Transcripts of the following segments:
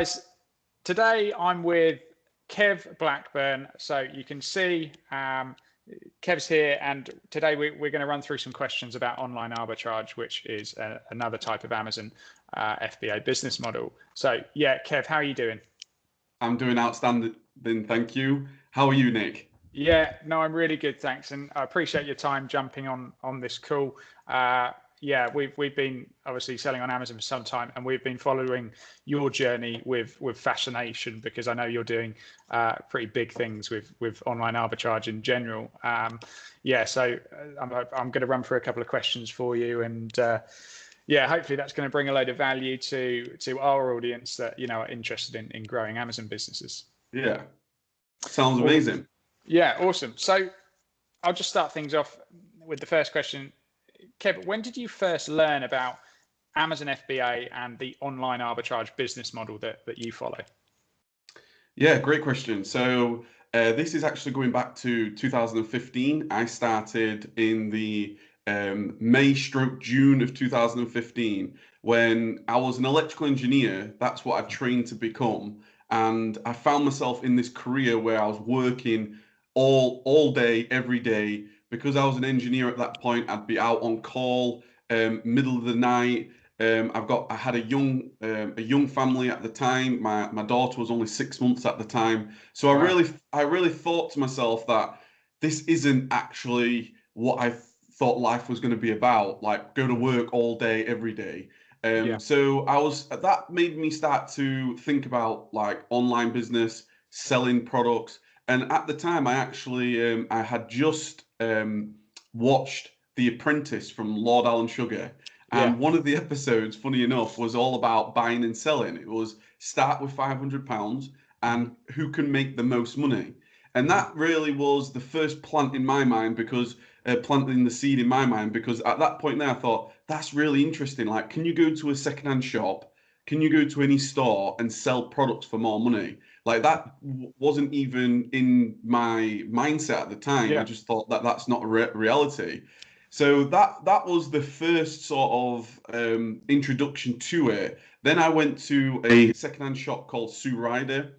guys, today I'm with Kev Blackburn. So you can see Kev's here, and today we're going to run through some questions about online arbitrage, which is another type of Amazon FBA business model. So yeah, Kev, how are you doing? I'm doing outstanding, thank you. How are you, Nick? Yeah, no, I'm really good, thanks, and I appreciate your time jumping on this call. Yeah, we've been obviously selling on Amazon for some time, and we've been following your journey with fascination, because I know you're doing pretty big things with online arbitrage in general. Yeah, so I'm going to run through a couple of questions for you, and yeah, hopefully that's going to bring a load of value to our audience that are interested in growing Amazon businesses. Yeah, sounds amazing. Yeah, awesome. So I'll just start things off with the first question. Kev, when did you first learn about Amazon FBA and the online arbitrage business model that you follow? Yeah, great question. So this is actually going back to 2015. I started in the May/June of 2015 when I was an electrical engineer. That's what I trained to become. And I found myself in this career where I was working all day, every day. Because I was an engineer at that point, I'd be out on call, middle of the night. I had a young family at the time. My daughter was only 6 months at the time. So Wow. I really thought to myself that this isn't actually what I thought life was going to be about, like go to work all day, every day. Yeah. So that made me start to think about like online business, selling products. And at the time, I had just watched The Apprentice from Lord Alan Sugar. Yeah. And one of the episodes, funny enough, was all about buying and selling. It was start with £500 and who can make the most money. And that really was the first plant in my mind, because planting the seed in my mind, because at that point there I thought, that's really interesting. Like, can you go to a secondhand shop? Can you go to any store and sell products for more money? Like that wasn't even in my mindset at the time. I Yeah. just thought that that's not a reality. So that was the first sort of introduction to it. Then I went to a secondhand shop called Sue Ryder.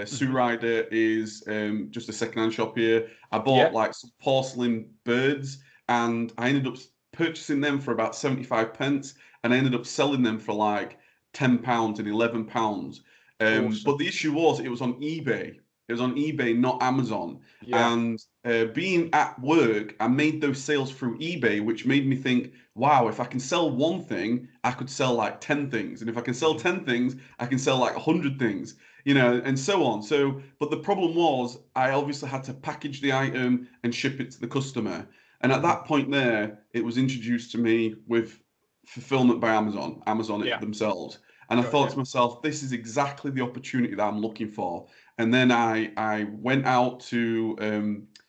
Sue Ryder is just a secondhand shop here. I bought Yeah. like some porcelain birds, and I ended up purchasing them for about 75 pence, and I ended up selling them for like £10 and £11. Awesome. But the issue was it was on eBay. It was on eBay, not Amazon. Yeah. And being at work, I made those sales through eBay, which made me think, wow, if I can sell one thing, I could sell like 10 things. And if I can sell 10 things, I can sell like 100 things, and so on. So, but the problem was I obviously had to package the item and ship it to the customer. And at that point there, it was introduced to me with fulfillment by Amazon Yeah. themselves. And I Got thought you. to myself, this is exactly the opportunity that I'm looking for. And then I went out to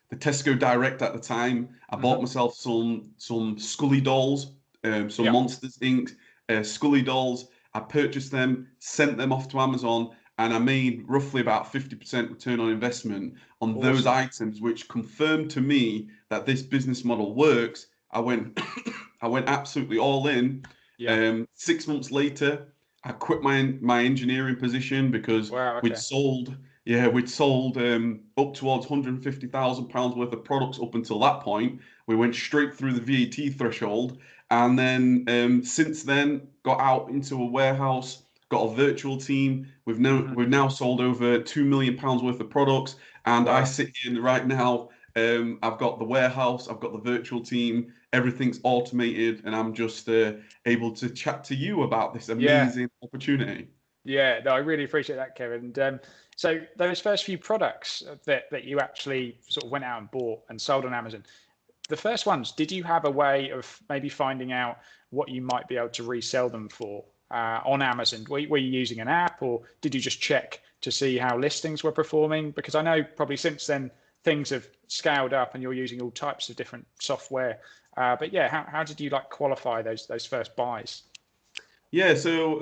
the Tesco Direct at the time. I bought myself some Scully dolls, some Yeah. Monsters Inc. Scully dolls. I purchased them, sent them off to Amazon, and I made roughly about 50% return on investment on those Awesome. items, which confirmed to me that this business model works. I went I went absolutely all in. Yeah. 6 months later, I quit my engineering position because Wow. we'd Okay. sold we'd sold up towards £150,000 worth of products up until that point. We went straight through the VAT threshold, and then since then got out into a warehouse, got a virtual team. We've now sold over £2 million worth of products, and I Wow. sit here right now. I've got the warehouse, I've got the virtual team, everything's automated, and I'm just able to chat to you about this Yeah. amazing opportunity. Yeah. No, I really appreciate that, Kevin. And so those first few products that you actually sort of went out and bought and sold on Amazon, the first ones, did you have a way of maybe finding out what you might be able to resell them for on Amazon? Were you using an app, or did you just check to see how listings were performing? Because I know probably since then things have scaled up and you're using all types of different software. But yeah, how did you like qualify those first buys? Yeah, so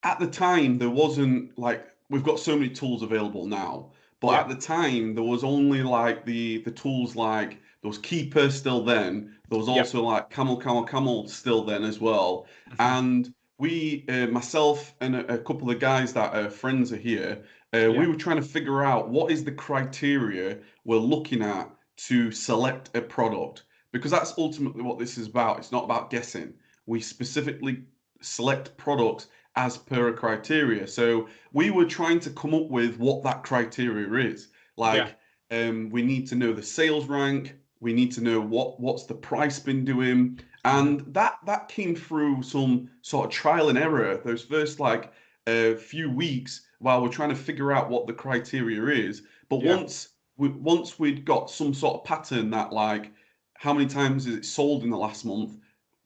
at the time there wasn't like we've got so many tools available now, but Yeah. at the time there was only like the tools like there was Keeper still then. There was Yep. also like Camel still then as well. And myself and a couple of guys that are friends are here, we Yeah. were trying to figure out what is the criteria we're looking at to select a product, because that's ultimately what this is about. It's not about guessing. We specifically select products as per a criteria. So we were trying to come up with what that criteria is. Yeah. Like, we need to know the sales rank. We need to know what's the price been doing, Hmm. and that came through some sort of trial and error. Those first like few weeks while we're trying to figure out what the criteria is. But Yeah. once we'd got some sort of pattern that like how many times is it sold in the last month?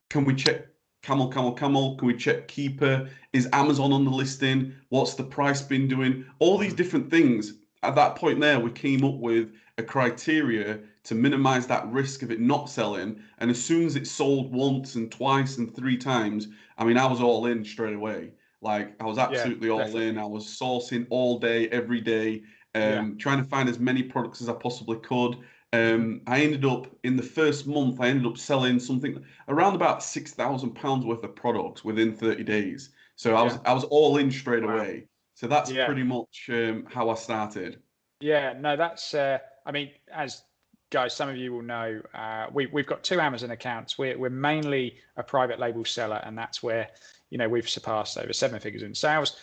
Can we check camel, camel, camel? Can we check keeper? Is Amazon on the listing? What's the price been doing? All these Hmm. different things. At that point there, we came up with a criteria to minimize that risk of it not selling. And as soon as it sold once and twice and three times, I mean, I was all in straight away. Like I was Yeah. absolutely all in. Definitely. I was sourcing all day, every day, Yeah. trying to find as many products as I possibly could. Hmm. I ended up in the first month, I ended up selling something around about £6,000 worth of products within 30 days. So Yeah. I was all in straight Wow. away. So that's Yeah. pretty much how I started. Yeah, no, that's. I mean, as guys, some of you will know, we've got two Amazon accounts. We're mainly a private label seller, and that's where we've surpassed over seven figures in sales.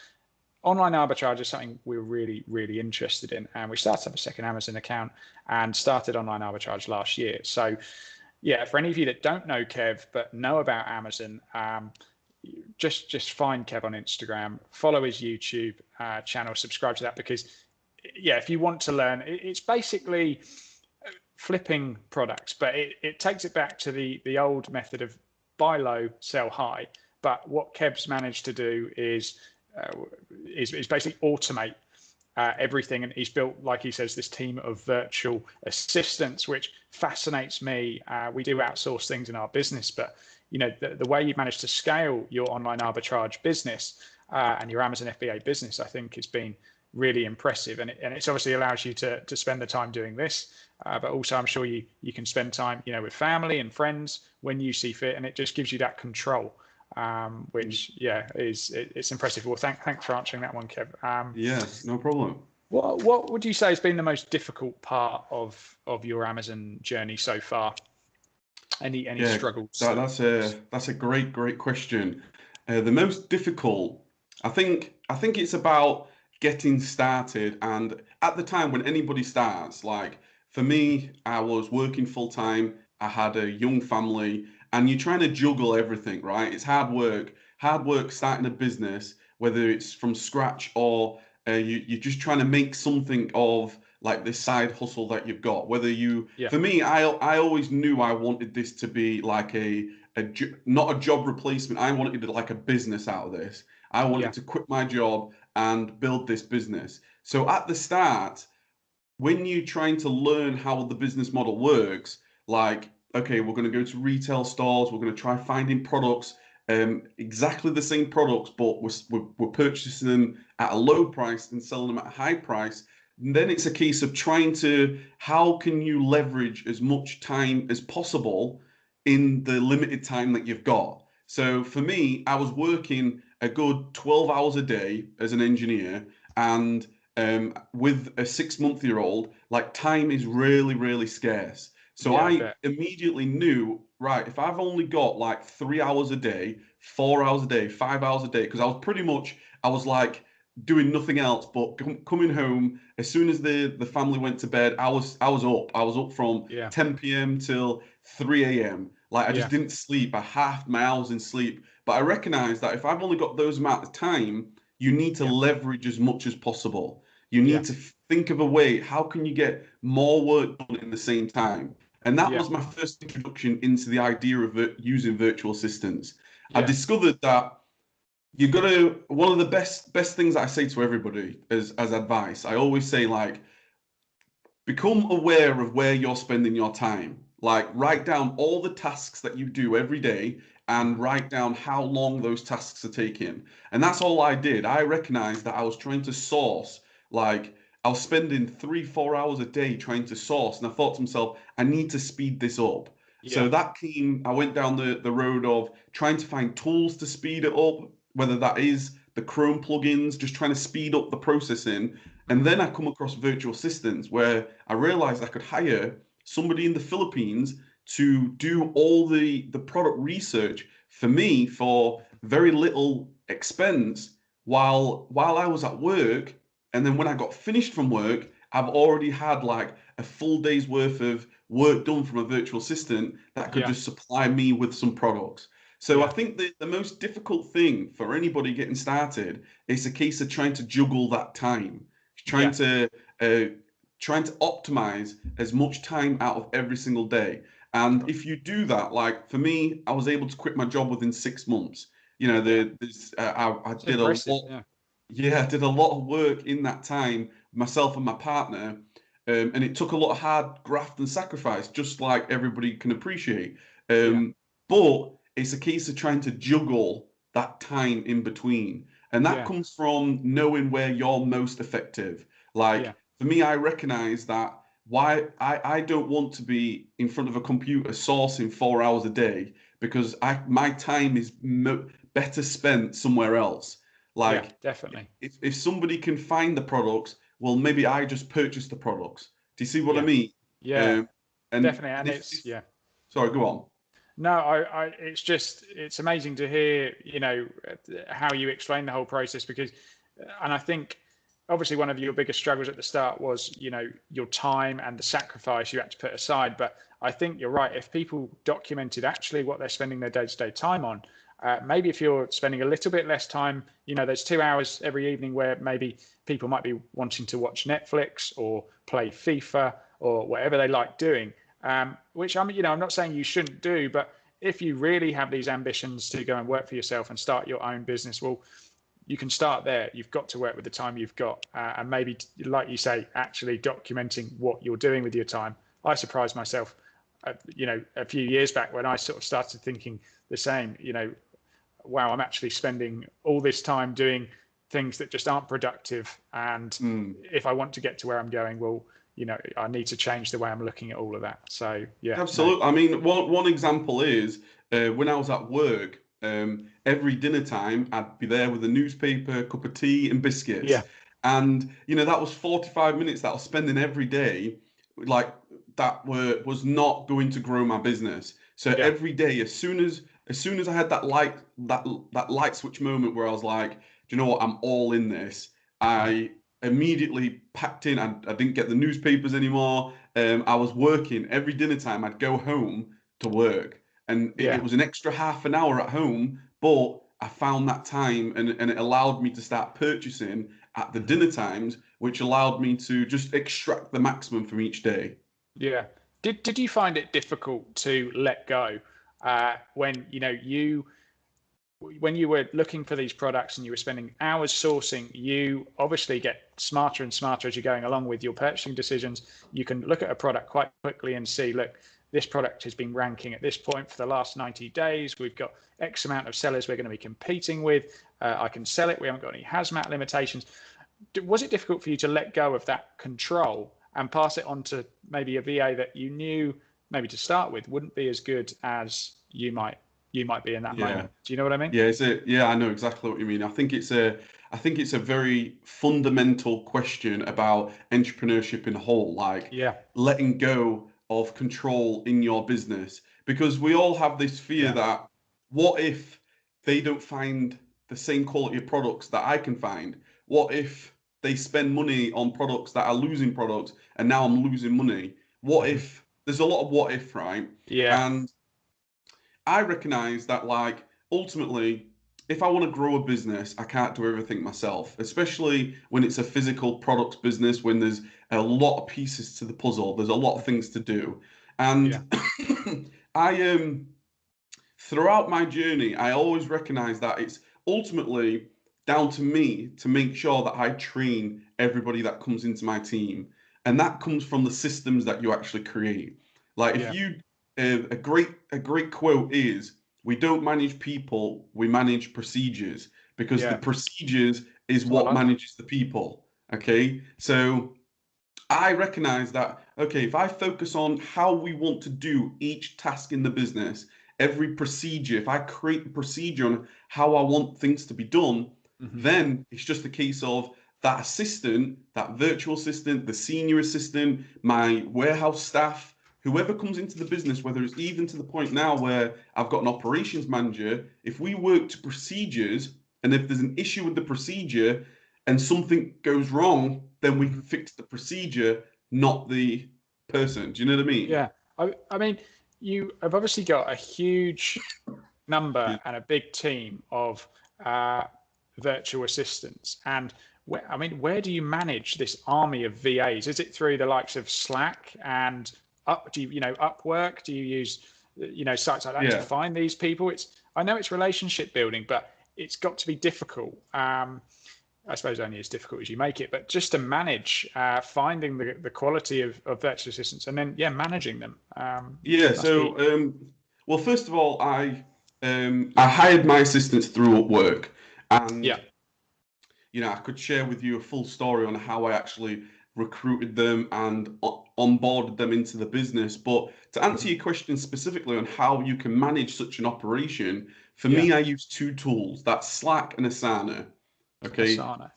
Online arbitrage is something we're really, really interested in, and we started up a second Amazon account and started online arbitrage last year. So, yeah, for any of you that don't know Kev but know about Amazon, just find Kev on Instagram, follow his YouTube channel, subscribe to that, because yeah, if you want to learn, it's basically flipping products, but it takes it back to the old method of buy low, sell high. But what Kev's managed to do uh, is basically automate everything, and he's built, like he says, this team of virtual assistants, which fascinates me. We do outsource things in our business, but the way you've managed to scale your online arbitrage business and your Amazon FBA business, I think, has been really impressive, and it's obviously allows you to spend the time doing this, but also I'm sure you can spend time with family and friends when you see fit, and it just gives you that control, which it's impressive. Well, thanks for answering that one, Kev. Yeah, no problem. What would you say has been the most difficult part of your Amazon journey so far? Any Yeah, struggles that, that that's a great question. The most difficult, I think it's about getting started. And at the time when anybody starts, like for me, I was working full time. I had a young family, and you're trying to juggle everything, right? It's hard work. Hard work starting a business, whether it's from scratch or you're just trying to make something of like this side hustle that you've got. Whether you, yeah for me, I always knew I wanted this to be like not a job replacement. I wanted to like a business out of this. I wanted yeah to quit my job and build this business. So at the start, when you're trying to learn how the business model works, like, okay, we're going to go to retail stores, we're going to try finding products, exactly the same products, but we're purchasing them at a low price and selling them at a high price. And then it's a case of trying to, how can you leverage as much time as possible in the limited time that you've got? So for me, I was working a good 12 hours a day as an engineer, and with a 6 month year old, like time is really, really scarce. So yeah I I bet immediately knew, right, if I've only got like 3 hours a day, 4 hours a day, 5 hours a day, because I was like doing nothing else but coming home as soon as the family went to bed. I was up from yeah 10 p.m. till 3 a.m. Like I just yeah didn't sleep. I halved my hours in sleep. But I recognized that if I've only got those amount of time, you need to yeah leverage as much as possible. You yeah need to think of a way, how can you get more work done in the same time? And that yeah was my first introduction into the idea of using virtual assistants. I yeah discovered that you got to, one of the best things I say to everybody as advice, I always say like, become aware of where you're spending your time. Like write down all the tasks that you do every day and Mhm. write down how long those tasks are taking. And that's all I did. I recognized that I was trying to source, like I was spending 3 4 hours a day trying to source, and I thought to myself, I need to speed this up. Yeah So that came, I went down the road of trying to find tools to speed it up, whether that is the Chrome plugins, just trying to speed up the processing. And then I come across virtual assistants where I realized I could hire somebody in the Philippines to do all the product research for me for very little expense while I was at work. And then when I got finished from work, I've already had like a full day's worth of work done from a virtual assistant that could Yeah. just supply me with some products. So I Yeah. think the most difficult thing for anybody getting started is a case of trying to juggle that time, trying Yeah. to uh, trying to optimize as much time out of every single day. And if you do that, like for me, I was able to quit my job within 6 months. You know, Yeah. I It's did a impressive. lot. Yeah. Yeah, I did a lot of work in that time, myself and my partner, and it took a lot of hard graft and sacrifice, just like everybody can appreciate. Yeah. But it's a case of trying to juggle that time in between, and that Yeah. comes from knowing where you're most effective. Yeah. Like for me, I recognize that why I don't want to be in front of a computer sourcing 4 hours a day because my time is better spent somewhere else. Yeah. Like Definitely. if somebody can find the products, well, maybe I just purchase the products. Do you see what I Yeah. mean? Yeah. Um, and Definitely. And if it's, yeah. sorry, go on. No, it's just, it's amazing to hear, how you explain the whole process because, and I think obviously one of your biggest struggles at the start was, your time and the sacrifice you had to put aside. But I think you're right. If people documented actually what they're spending their day-to-day time on, maybe if you're spending a little bit less time, there's 2 hours every evening where maybe people might be wanting to watch Netflix or play FIFA or whatever they like doing. Which I'm not saying you shouldn't do, but if you really have these ambitions to go and work for yourself and start your own business, well, you can start there. You've got to work with the time you've got, and maybe, like you say, actually documenting what you're doing with your time. I surprised myself, a few years back when I sort of started thinking the same. Wow, I'm actually spending all this time doing things that just aren't productive, and Mm. if I want to get to where I'm going, well, I need to change the way I'm looking at all of that. So yeah, no, Absolutely. I mean, one example is when I was at work, every dinner time I'd be there with a newspaper, a cup of tea, and biscuits. yeah, And that was 45 minutes that I was spending every day, like that was not going to grow my business. So yeah, every day, as soon as I had that light switch moment where I was like, do you know what, I'm all in this. mhm, I immediately packed in. I didn't get the newspapers anymore. I was working every dinner time. I'd go home to work, and it yeah, was an extra half an hour at home, but I found that time, and it allowed me to start purchasing at the mhm, dinner times, which allowed me to just extract the maximum from each day. yeah. Did you find it difficult to let go when when you were looking for these products and you were spending hours sourcing? You obviously get smarter and smarter as you're going along with your purchasing decisions. You can look at a product quite quickly and see, look, this product has been ranking at this point for the last 90 days. We've got X amount of sellers we're going to be competing with. I can sell it. We haven't got any hazmat limitations. Was it difficult for you to let go of that control and pass it on to maybe a VA that you knew maybe to start with wouldn't be as good as you might be in that Yeah. moment? Do you know what I mean? Yeah, I know exactly what you mean. I think it's a very fundamental question about entrepreneurship in whole, like Yeah, letting go of control in your business. Because we all have this fear yeah, that what if they don't find the same quality of products that I can find? What if they spend money on products that are losing products and now I'm losing money? What mhm, if there's a lot of what if, right? yeah, And I recognize that, like, ultimately, if I want to grow a business, I can't do everything myself, especially when it's a physical products business, when there's a lot of pieces to the puzzle, there's a lot of mhm, things to do. yeah, And I throughout my journey, I always recognize that it's ultimately down to me to make sure that I train everybody that comes into my team. And that comes from the systems that you actually create. Like if yeah. you a great quote is, we don't manage people, we manage procedures, because the Yeah, procedures is that's what what I like. manages the people. Okay. So I recognize that, okay, if I focus on how we want to do each task in the business every procedure, if I create a procedure on how I want things to be done, then it's just a case of that assistant, that virtual assistant, the senior assistant, my warehouse staff, whoever comes into the business, whether it's even to the point now where I've got an operations manager, if we work to procedures, and if there's an issue with the procedure and something goes wrong, then we can fix the procedure, not the person. Do you know what I mean? Yeah. I mean, you have obviously got a huge number Yeah. and a big team of virtual assistants. And where do you manage this army of VAs? Is it through the likes of Slack and Upwork? Do you use sites like that to find these people? I know it's relationship building, but it's got to be difficult. I suppose only as difficult as you make it, but just to manage finding the quality of virtual assistants and then managing them. Well, first of all, I hired my assistants through Upwork, and I could share with you a full story on how I actually recruited them and onboarded them into the business. But to answer your question specifically on how you can manage such an operation, for me, I use two tools. That's Slack and Asana. Okay. Asana.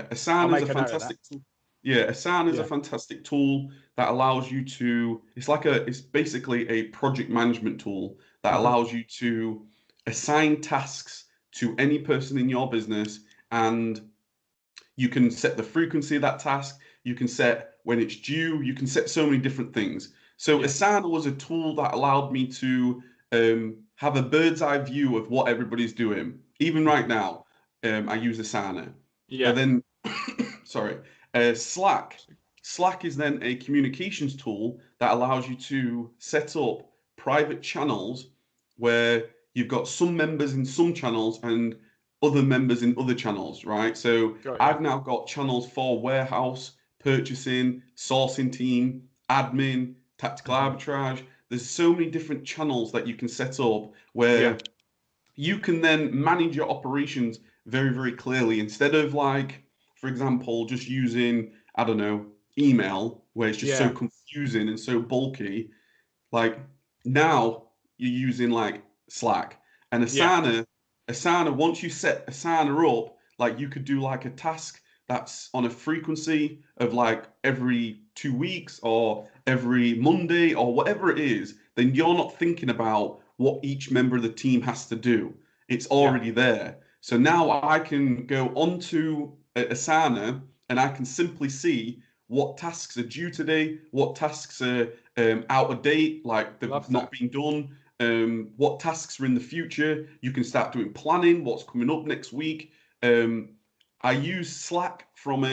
Asana is a fantastic tool. Asana is a fantastic tool that allows you to, it's basically a project management tool that allows you to assign tasks to any person in your business, and you can set the frequency of that task, you can set when it's due, you can set so many different things. So Asana was a tool that allowed me to have a bird's eye view of what everybody's doing. Even right now, I use Asana. But then, Slack is then a communications tool that allows you to set up private channels where you've got some members in some channels and other members in other channels, right? So I've now got channels for warehouse, purchasing, sourcing team, admin, tactical arbitrage. There's so many different channels that you can set up where you can then manage your operations very, very clearly, instead of, like, for example, just using, I don't know, email, where it's just so confusing and so bulky. Like, now you're using like Slack and Asana. Asana, once you set Asana up, like, you could do like a task that's on a frequency of like every 2 weeks or every Monday or whatever it is, then you're not thinking about what each member of the team has to do. It's already there. So now I can go onto Asana and I can simply see what tasks are due today, what tasks are out of date, like they've not been done, what tasks are in the future. You can start doing planning, what's coming up next week. I use Slack from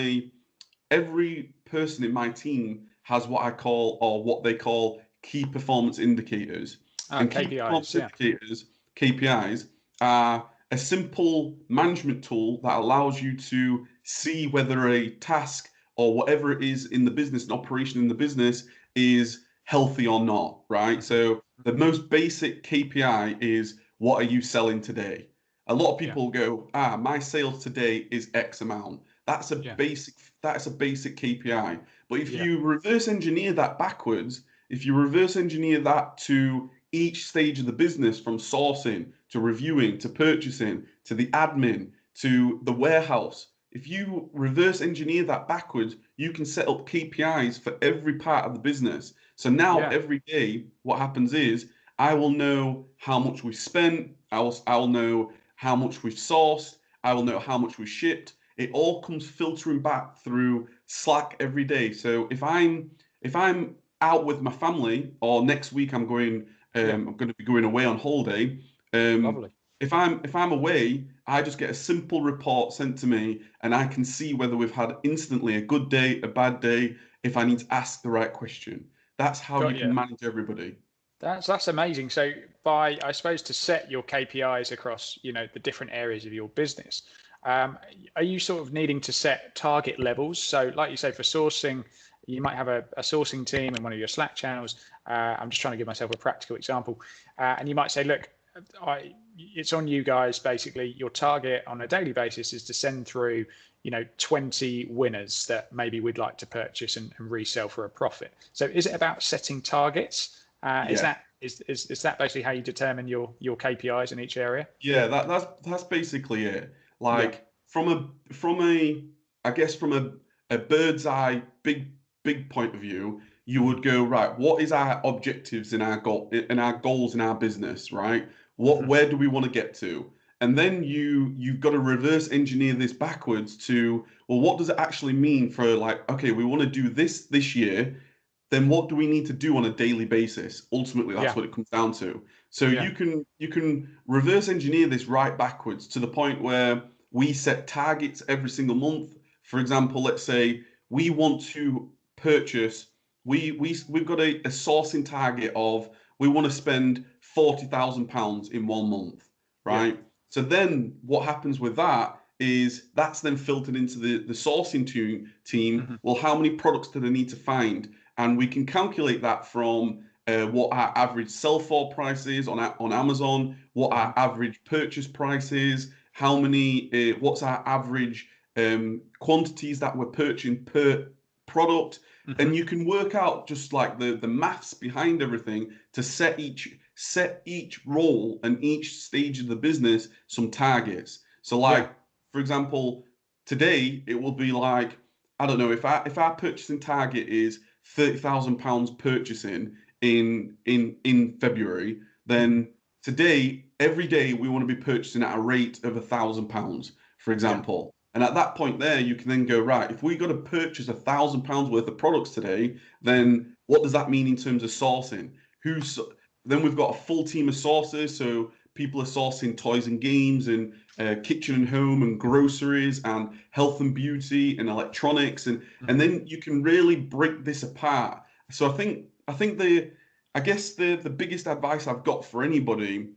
every person in my team has what I call, or what they call, key performance indicators. And KPIs, key performance indicators, KPIs, are a simple management tool that allows you to see whether a task or whatever it is in the business, an operation in the business, is healthy or not, right? So the most basic KPI is, what are you selling today? A lot of people go, my sales today is X amount. That's a basic KPI. But if you reverse engineer that backwards, if you reverse engineer that to each stage of the business, from sourcing to reviewing to purchasing to the admin to the warehouse, if you reverse engineer that backwards, you can set up KPIs for every part of the business. So now every day, what happens is, I will know how much we've spent, I'll know how much we've sourced, I will know how much we've shipped. It all comes filtering back through Slack every day. So if I'm out with my family, or next week I'm going to be going away on holiday. Lovely. If I'm away, I just get a simple report sent to me, and I can see whether we've had instantly a good day, a bad day, if I need to ask the right question. That's how you can manage everybody. That's amazing. So I suppose, to set your KPIs across, the different areas of your business, are you sort of needing to set target levels? So like you say, for sourcing, you might have a sourcing team in one of your Slack channels. I'm just trying to give myself a practical example. And you might say, look, it's on you guys. Basically, your target on a daily basis is to send through, 20 winners that maybe we'd like to purchase and resell for a profit. So is it about setting targets? Is Is that basically how you determine your KPIs in each area? Yeah, that's basically it. Yeah. Like from a I guess from a bird's eye big point of view, you would go, right, what is our objectives in our goals in our business, right? Hmm. Where do we want to get to? And then you've got to reverse engineer this backwards to, well, what does it actually mean for, like, okay, we want to do this year, then what do we need to do on a daily basis? Ultimately, that's Yeah. what it comes down to. So Yeah. you can reverse engineer this right backwards to the point where we set targets every single month. For example, let's say we want to purchase, we've got a sourcing target of, we want to spend £40,000 in 1 month, Yeah. right? So then what happens with that is that's then filtered into the sourcing team. Hmm. Well, how many products do they need to find? And we can calculate that from what our average sell for price is on Amazon, what our average purchase price is, how many, what's our average quantities that we're purchasing per product, Hmm. and you can work out just like the maths behind everything to set each role and each stage of the business some targets. So, Yeah. like for example, today it will be like, I don't know, if our purchasing target is £30,000 purchasing in February, Hmm. then today, every day, we want to be purchasing at a rate of £1,000, for Yeah. example. And at that point there, you can then go, right, if we got to purchase £1,000 worth of products today, Hmm. then what does that mean in terms of sourcing? Who's Then we've got a full team of sources. So people are sourcing toys and games and kitchen and home and groceries and health and beauty and electronics, and Hmm. then you can really break this apart. So I think I guess the biggest advice I've got for anybody,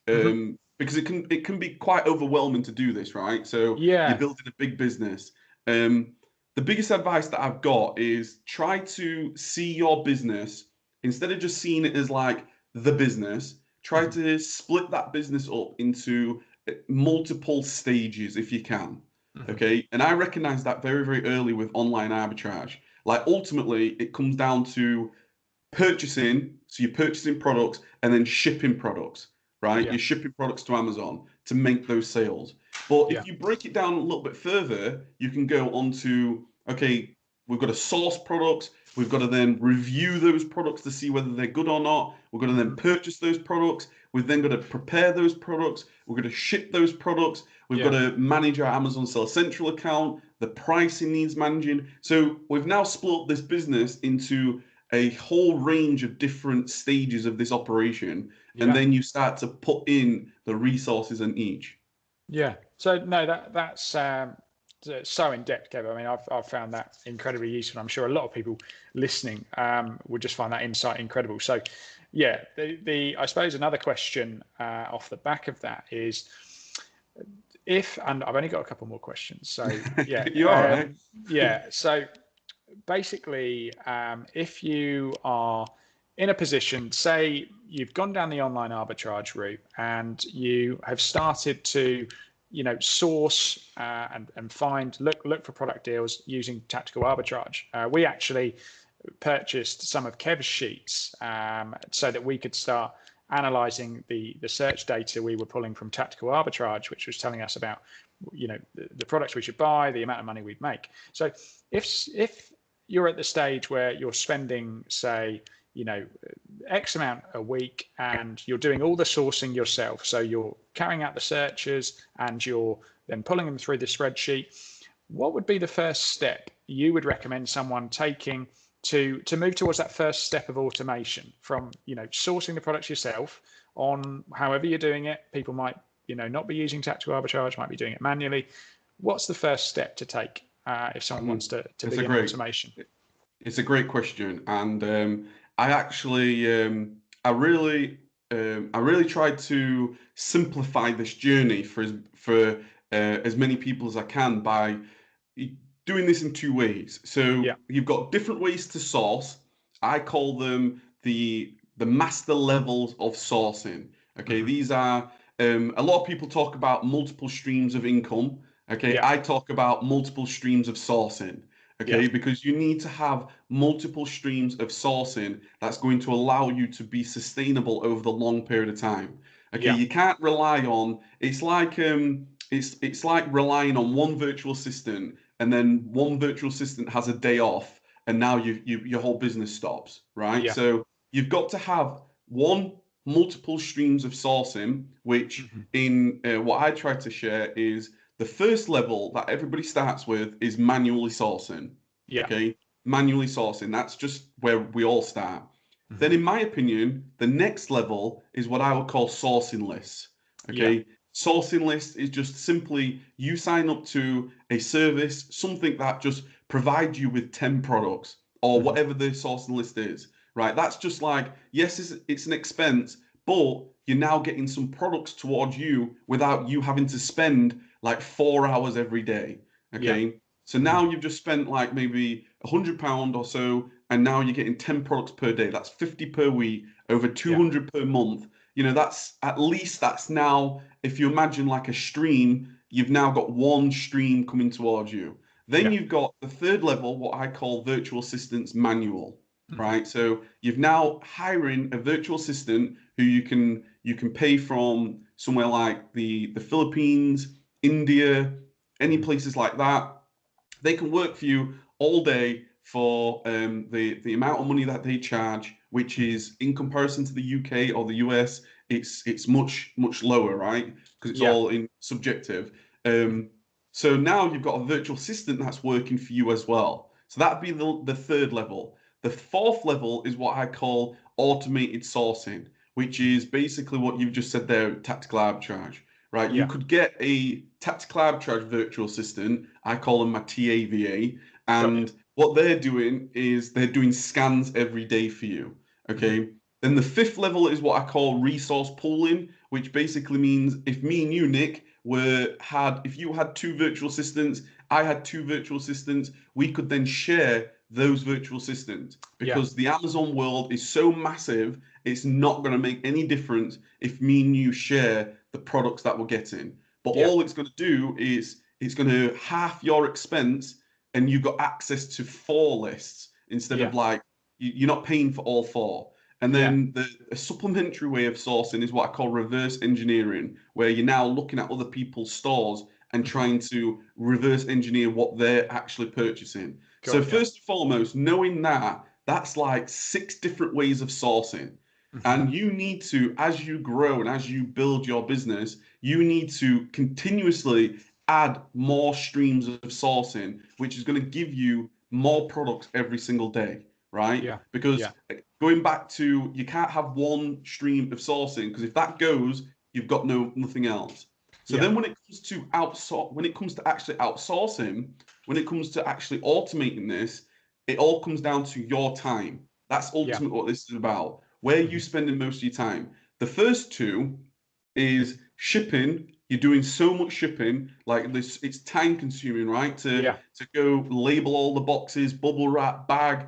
Hmm. because it can be quite overwhelming to do this, right? So you're Yeah. building a big business. Um, the biggest advice that I've got is try to see your business, instead of just seeing it as like the business, try Hmm. to split that business up into multiple stages if you can. Hmm. Okay. And I recognize that very, very early with online arbitrage. Like ultimately, it comes down to purchasing. So you're purchasing products and then shipping products, right? Yeah. You're shipping products to Amazon to make those sales. But Yeah. if you break it down a little bit further, you can go on to, okay, we've got to source products. We've got to then review those products to see whether they're good or not. We're going to then Hmm. purchase those products. We've then got to prepare those products. We're going to ship those products. We've got Yeah. to manage our Amazon Seller Central account. The pricing needs managing. So we've now split this business into a whole range of different stages of this operation, and Yeah. then you start to put in the resources in each. Yeah. So no, that's so in depth, Kev. I mean, I've found that incredibly useful. I'm sure a lot of people listening would just find that insight incredible. So, yeah, the I suppose another question off the back of that is, if, and I've only got a couple more questions. So yeah, You're all right. yeah. So basically, if you are in a position, say you've gone down the online arbitrage route and you have started to, source and find, look for product deals using tactical arbitrage. We actually purchased some of Kev's sheets so that we could start analyzing the search data we were pulling from tactical arbitrage, which was telling us about, the products we should buy, the amount of money we'd make. So if you're at the stage where you're spending, say, X amount a week and you're doing all the sourcing yourself, so you're carrying out the searches and you're then pulling them through the spreadsheet, what would be the first step you would recommend someone taking to move towards that first step of automation from, sourcing the products yourself on however you're doing it? People might, not be using tactical arbitrage, might be doing it manually. What's the first step to take if someone wants to It's a begin great, automation? it's a great question, and I actually, I really tried to simplify this journey for as many people as I can by doing this in two ways. So Yeah. you've got different ways to source. I call them the master levels of sourcing. Okay, Hmm. these are a lot of people talk about multiple streams of income. Okay, Yeah. I talk about multiple streams of sourcing. Yeah. okay? Because you need to have multiple streams of sourcing that's going to allow you to be sustainable over the long period of time. Okay, Yeah. you can't rely on, it's like relying on one virtual assistant and then one virtual assistant has a day off and now your whole business stops, right? Yeah. So you've got to have one multiple streams of sourcing, which Hmm. in what I try to share is the first level that everybody starts with is manually sourcing. Yeah. Okay, manually sourcing. That's just where we all start. Hmm. Then, in my opinion, the next level is what I would call sourcing lists. Yeah. Okay, sourcing list is just simply you sign up to a service, something that just provides you with 10 products or Hmm. whatever the sourcing list is, right? That's just like, yes, it's an expense, but you're now getting some products towards you without you having to spend like 4 hours every day. Yeah. Okay. So Hmm. now you've just spent like maybe £100 or so, and now you're getting 10 products per day. That's 50 per week, over Yeah. 200 per month. That's at least that's now, if you imagine like a stream, you've now got one stream coming towards you. Then Yeah. you've got the third level, what I call virtual assistants manual, Hmm. right? So you've now hiring a virtual assistant who you can pay from somewhere like the Philippines, India, any Hmm. places like that. They can work for you all day for the amount of money that they charge, which Hmm. is in comparison to the UK or the US, it's much lower, right? Because it's Yeah. all in subjective. Mhm. So now you've got a virtual assistant that's working for you as well. So that'd be the third level. The fourth level is what I call automated sourcing, which Mhm. is basically what you've just said there, tactical arbitrage, right? You Yeah. could get a tactical arbitrage virtual assistant. I call them my TAVA. Got you. And what they're doing is they're doing scans every day for you. Mhm. Okay. Then the fifth level is what I call resource pooling, which basically means if me and you, Nick, if you had two virtual assistants, I had two virtual assistants, we could then share those virtual assistants Yeah. because the Amazon world is so massive, it's not going to make any difference if me and you share the products that we're getting. But Yeah. all it's going to do is it's going to half your expense and you've got access to four lists instead Yeah. of like you're not paying for all four. And Yeah. then a supplementary way of sourcing is what I call reverse engineering, where you're now looking at other people's stores and Mhm. trying to reverse engineer what they're actually purchasing. So Got you. first and foremost, knowing that that's like six different ways of sourcing. Mhm. And you need to, as you grow and as you build your business, you need to continuously add more streams of sourcing, which is going to give you more products every single day, right? Yeah. Because Yeah. going back to you can't have one stream of sourcing because if that goes, you've got nothing else. So Yeah. then when it comes to when it comes to actually outsourcing, when it comes to actually automating this, it all comes down to your time. That's Yeah. ultimately what this is about. Where are you Mhm. spending most of your time? The first two is shipping. You're doing so much shipping, like this, it's time consuming, right? To Yeah. to go label all the boxes, bubble wrap, bag,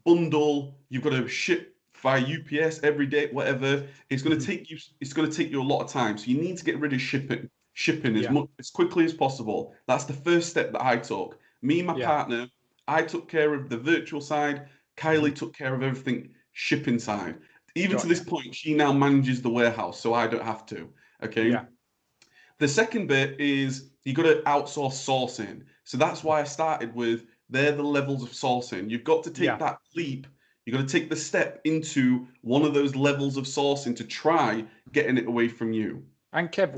bundle. You've got to ship via UPS every day, whatever. Mhm. It's going to take you a lot of time. So you need to get rid of shipping Yeah. as quickly as possible. That's the first step that I took. Me and my Yeah. partner, I took care of the virtual side. Mhm. Kylie took care of everything shipping side. Even to Got you. this point, she now manages the warehouse, so I don't have to. Okay. Yeah. The second bit is you got to outsource sourcing. So that's why I started with they're the levels of sourcing. You've got to take Yeah. that leap. You've got to take the step into one of those levels of sourcing to try getting it away from you. And Kev,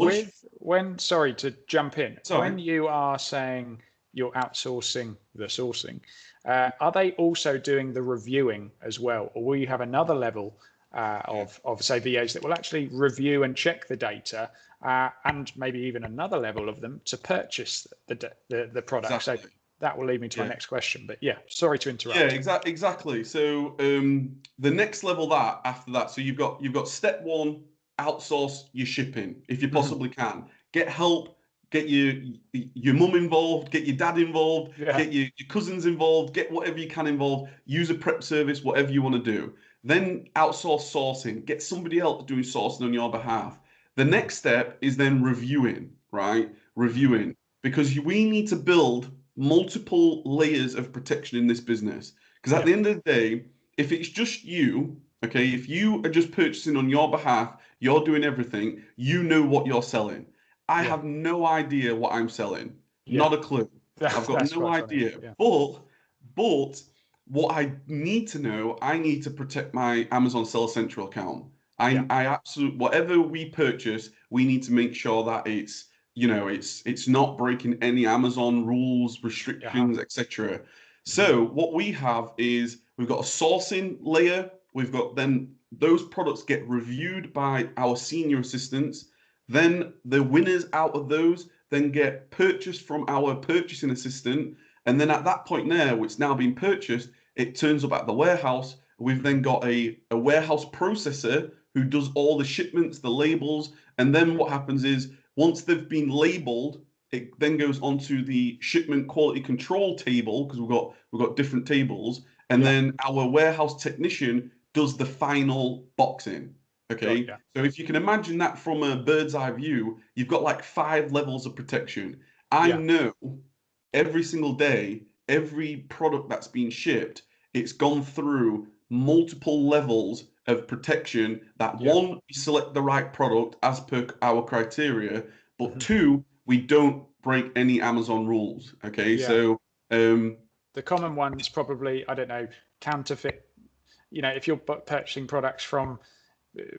Once, sorry to jump in, when sorry. you are saying you're outsourcing the sourcing, are they also doing the reviewing as well? Or will you have another level of say VAs that will actually review and check the data, and maybe even another level of them to purchase the product? So Exactly. that will lead me to my Yeah. next question. But yeah, sorry to Yeah, interrupt. exactly. So the next level that after that, so you've got step one, outsource your shipping if you Mhm. possibly can. Get help, get your mum involved, get your dad involved, Yeah. get your cousins involved, get whatever you can involved. Use a prep service, whatever you want to do. Then outsource sourcing. Get somebody else doing sourcing on your behalf. The Mhm. next step is then reviewing, right? Mhm. Reviewing because we need to build multiple layers of protection in this business. Because at the end of the day, if it's just you, okay, if you are just purchasing on your behalf, you're doing everything, you know what you're selling. I have no idea what I'm selling. Not a clue. I've got no idea. But what I need to know, I need to protect my Amazon Seller Central account. I absolutely, whatever we purchase, we need to make sure that it's, you know, it's not breaking any Amazon rules, restrictions, etc. So what we have is we've got a sourcing layer. We've got then those products get reviewed by our senior assistants. Then the winners out of those then get purchased from our purchasing assistant. And then at that point there, which now been purchased, it turns up at the warehouse. We've then got a warehouse processor who does all the shipments, the labels. And then what happens is once they've been labeled, it then goes onto the shipment quality control table because we've got different tables. And then our warehouse technician does the final boxing. Okay. So if you can imagine that from a bird's eye view, you've got like 5 levels of protection. I know every single day, every product that's been shipped, it's gone through multiple levels of protection that one, we select the right product as per our criteria, but 2, we don't break any Amazon rules. Okay. So the common ones probably, I don't know, counterfeit. You know, if you're purchasing products from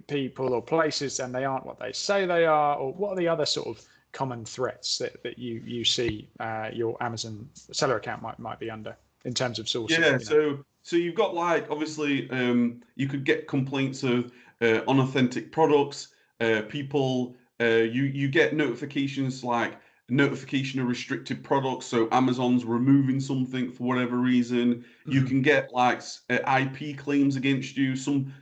people or places and they aren't what they say they are, or what are the other sort of common threats that you see your Amazon seller account might be under in terms of sourcing? So you've got like obviously you could get complaints of unauthentic products. People you get notifications like notification of restricted products. So Amazon's removing something for whatever reason. You can get like IP claims against you.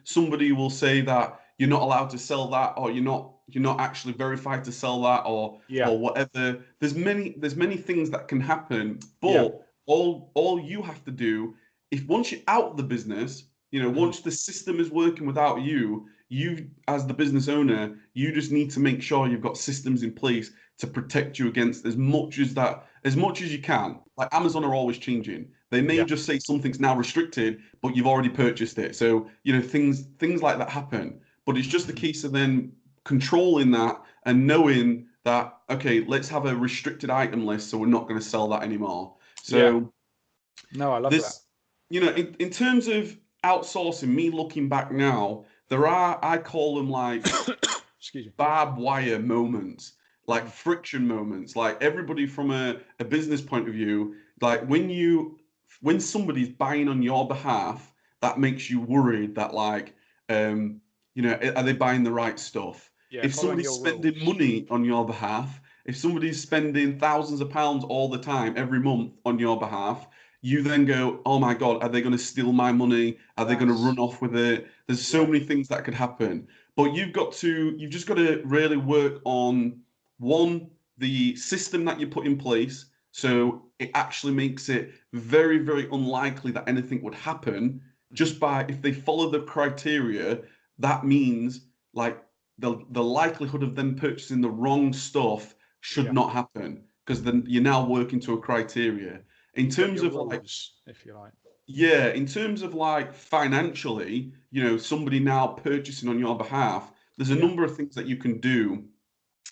Somebody will say that you're not allowed to sell that, or you're not actually verified to sell that, or whatever. There's many things that can happen, but all you have to do, if once you're out of the business, you know, once the system is working without you, you as the business owner, you just need to make sure you've got systems in place to protect you against as much as you can. Like Amazon are always changing. They may just say something's now restricted, but you've already purchased it. So, you know, things like that happen. But it's just a case of then controlling that and knowing that, okay, let's have a restricted item list, so we're not going to sell that anymore. So no, I love that. You know, in terms of outsourcing, me looking back now, there are, I call them like excuse me, barbed wire moments, like friction moments. Like everybody from a business point of view, like when somebody's buying on your behalf, that makes you worried that like you know, are they buying the right stuff? If somebody's spending money on your behalf, if somebody's spending thousands of pounds all the time, every month on your behalf, you then go, oh my God, are they going to steal my money? Are they going to run off with it? There's so many things that could happen. But you've just got to really work on, one, the system that you put in place. So it actually makes it very, very unlikely that anything would happen just by, if they follow the criteria, that means like the likelihood of them purchasing the wrong stuff should not happen, because then you're now working to a criteria. In terms of rules, like, if you like. Yeah, in terms of like financially, you know, somebody now purchasing on your behalf, there's a number of things that you can do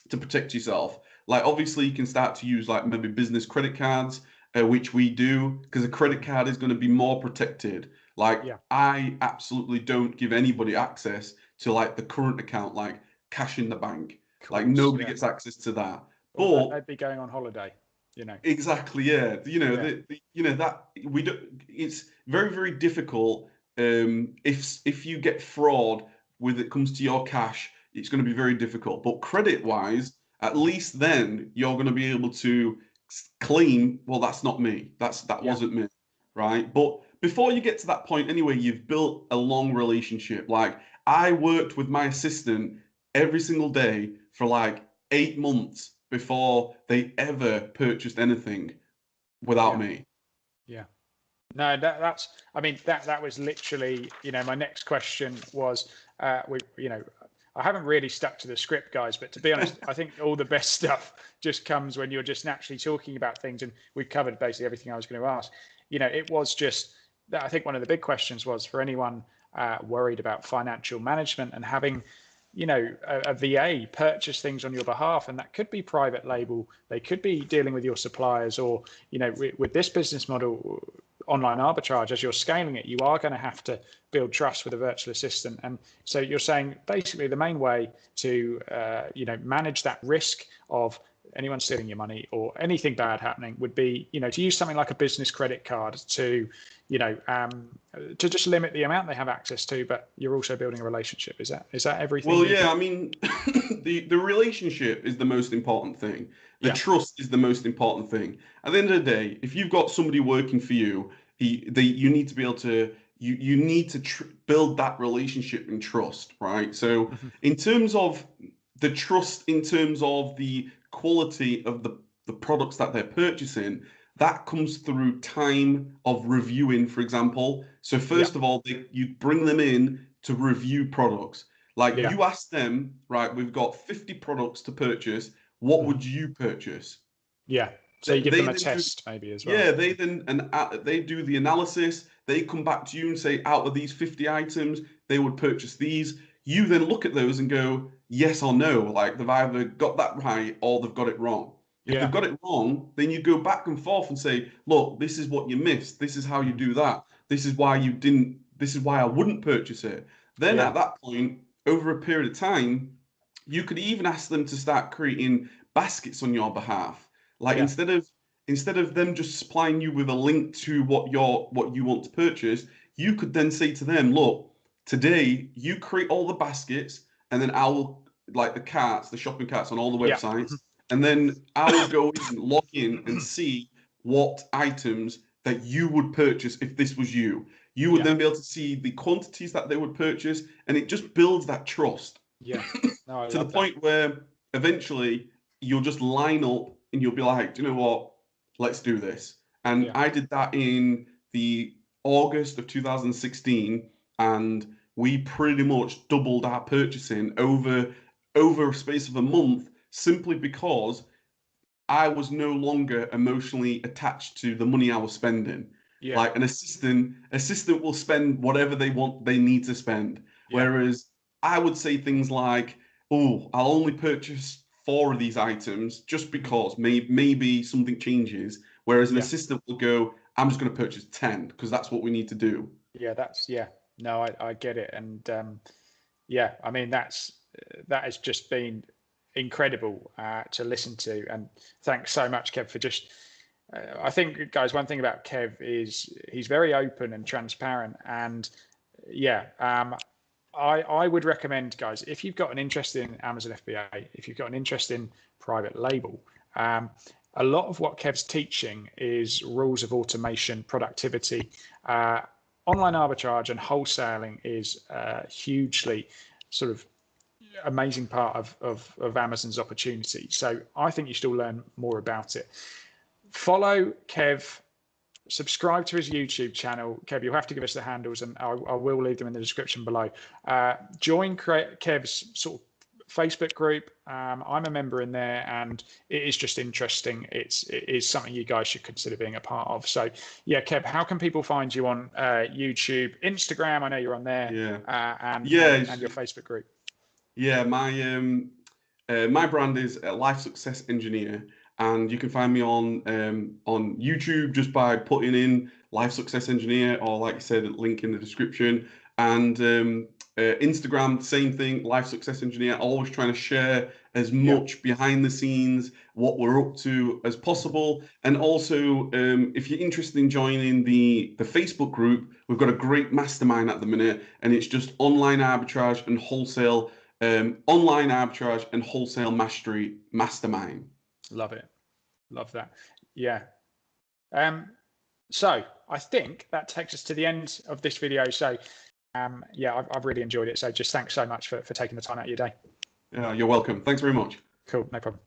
to protect yourself. Like obviously you can start to use like maybe business credit cards, which we do, because a credit card is going to be more protected. Like I absolutely don't give anybody access to like the current account, like cash in the bank. Like nobody gets access to that. But they'd be going on holiday. You know. Exactly, yeah. You know, you know that we don't. It's very, very difficult. If you get fraud when it comes to your cash, it's going to be very difficult. But credit-wise, at least then you're going to be able to claim, well, that's not me. That wasn't me, right? But before you get to that point, anyway, you've built a long relationship. Like I worked with my assistant every single day for like 8 months before they ever purchased anything without me. Yeah. No, that's, I mean, that was literally, you know, my next question was, you know, I haven't really stuck to the script, guys, but to be honest, I think all the best stuff just comes when you're just naturally talking about things. And we've covered basically everything I was going to ask. It was just that I think one of the big questions was for anyone worried about financial management and having, a VA purchase things on your behalf, and that could be private label. They could be dealing with your suppliers, or, with this business model, online arbitrage, as you're scaling it, you are going to have to build trust with a virtual assistant. And so you're saying basically the main way to, manage that risk of anyone stealing your money or anything bad happening would be, to use something like a business credit card to, to just limit the amount they have access to, but you're also building a relationship. Is that everything? Well, yeah, I mean, the relationship is the most important thing. The trust is the most important thing. At the end of the day, if you've got somebody working for you, you need to be able to you need to build that relationship and trust, right? So, in terms of the trust, in terms of the quality of the products that they're purchasing, that comes through time of reviewing, for example. So first of all, you bring them in to review products. Like you ask them, right, we've got 50 products to purchase. What would you purchase? Yeah. So you give them a test maybe as well. Yeah, they do the analysis. They come back to you and say, out of these 50 items, they would purchase these. You then look at those and go, yes or no. Like they've either got that right or they've got it wrong. If they've got it wrong, then you go back and forth and say, look, this is what you missed. This is how you do that. This is why you didn't. This is why I wouldn't purchase it. Then at that point, over a period of time, you could even ask them to start creating baskets on your behalf. Like instead of them just supplying you with a link to what you want to purchase, you could then say to them, look, today you create all the baskets, and then I'll like the shopping carts on all the websites. And then I will go in, log in, and see what items that you would purchase if this was you. You would then be able to see the quantities that they would purchase, and it just builds that trust. Yeah. No, to the point where eventually you'll just line up and you'll be like, do you know what? Let's do this. And I did that in the August of 2016, and we pretty much doubled our purchasing over a space of a month, simply because I was no longer emotionally attached to the money I was spending. Yeah. Like an assistant will spend whatever they need to spend. Yeah. Whereas I would say things like, oh, I'll only purchase 4 of these items just because maybe something changes. Whereas an assistant will go, I'm just going to purchase 10 because that's what we need to do. Yeah, no, I get it. And I mean, that has just been incredible to listen to. And thanks so much, Kev, for just, I think, guys, one thing about Kev is he's very open and transparent. And I would recommend, guys, if you've got an interest in Amazon FBA, if you've got an interest in private label, a lot of what Kev's teaching is rules of automation, productivity. Online arbitrage and wholesaling is hugely sort of amazing part of Amazon's opportunity. So I think you should all learn more about it. Follow Kev, subscribe to his YouTube channel. Kev, you'll have to give us the handles, and I will leave them in the description below. Join Kev's sort of Facebook group. I'm a member in there, and it is just interesting. It is something you guys should consider being a part of. So yeah, Kev, how can people find you on YouTube, Instagram? I know you're on there. And your Facebook group. Yeah, my brand is Life Success Engineer, and you can find me on YouTube just by putting in Life Success Engineer, or like you said, link in the description. And Instagram, same thing, Life Success Engineer. Always trying to share as much behind the scenes, what we're up to as possible. And also, if you're interested in joining the Facebook group, we've got a great mastermind at the minute, and it's just online arbitrage and wholesale mastery mastermind. Love it. Love that. Yeah. So I think that takes us to the end of this video. So I've really enjoyed it. So just thanks so much for taking the time out of your day. Yeah, you're welcome. Thanks very much. Cool. No problem.